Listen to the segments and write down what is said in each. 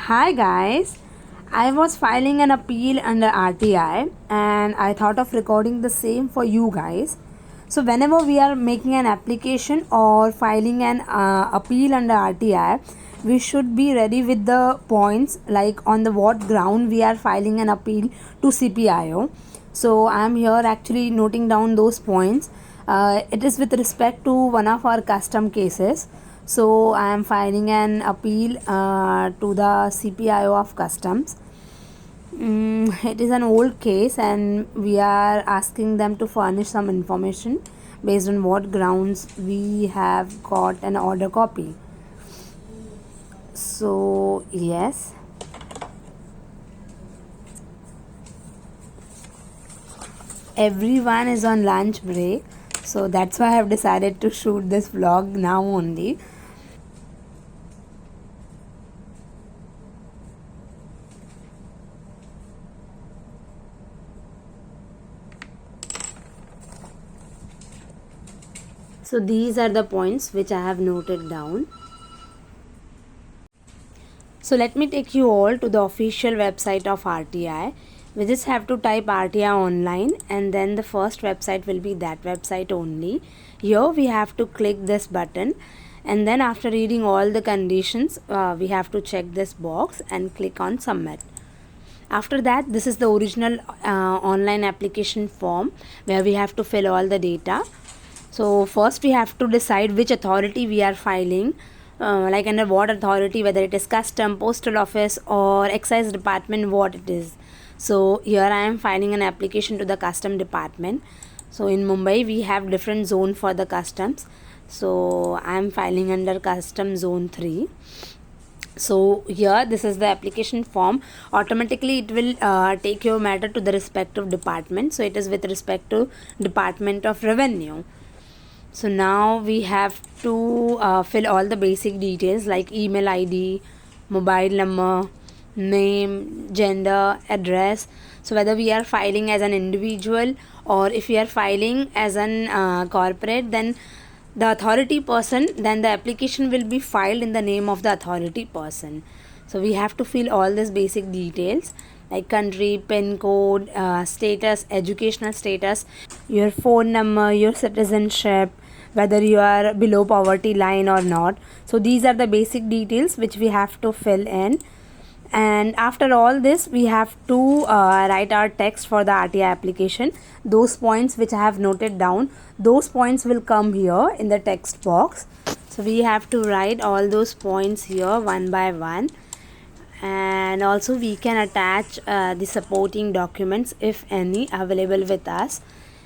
Hi guys, I was filing an appeal under RTI and I thought of recording the same for you guys. So, whenever we are making an application or filing an appeal under RTI, we should be ready with the points like on the what ground we are filing an appeal to CPIO. So, I am here actually noting down those points. It is with respect to one of our custom cases. So I am filing an appeal to the CPIO of Customs. It is an old case and we are asking them to furnish some information based on what grounds we have got an order copy. So yes, everyone is on lunch break, so that's why I have decided to shoot this vlog now only. So these are the points which I have noted down. So let me take you all to the official website of RTI. We just have to type RTI online and then the first website will be that website only. Here we have to click this button and then after reading all the conditions we have to check this box and click on submit. After that, this is the original online application form where we have to fill all the data. So first we have to decide which authority we are filing, like under what authority, whether it is custom, postal office or excise department, what it is. So here I am filing an application to the custom department. So in Mumbai we have different zone for the customs. So I am filing under custom zone 3. So here this is the application form. Automatically it will take your matter to the respective department. So it is with respect to Department of Revenue. So now we have to fill all the basic details like email ID, mobile number, name, gender, address. So whether we are filing as an individual or if we are filing as an corporate, then the authority person, then the application will be filed in the name of the authority person. So we have to fill all these basic details like country, pin code, status, educational status, your phone number, your citizenship, whether you are below poverty line or not. So these are the basic details which we have to fill in. And after all this we have to write our text for the RTI application. Those points which I have noted down, those points will come here in the text box. So we have to write all those points here one by one, and also we can attach the supporting documents if any available with us.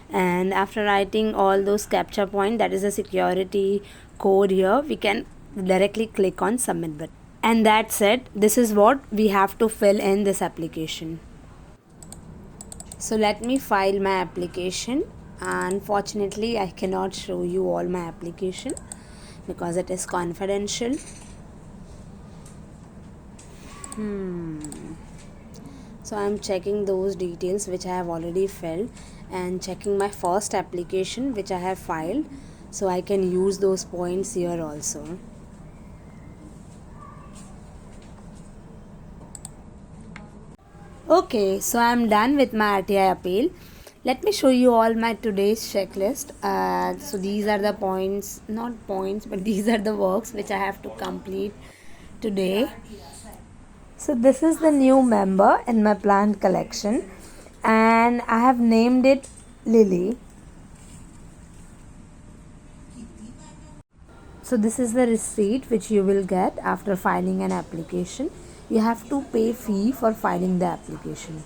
And after writing all those captcha point, that is a security code, here we can directly click on submit button. And that's it. This is what we have to fill in this application. So let me file my application. Unfortunately I cannot show you all my application because it is confidential. So I'm checking those details which I have already filled and checking my first application which I have filed, so I can use those points here also. Okay, so I'm done with my RTI appeal. Let me show you all my today's checklist. So these are the points, not points, but these are the works which I have to complete today. So this is the new member in my plant collection and I have named it Lily. So this is the receipt which you will get after filing an application. You have to pay fee for filing the application.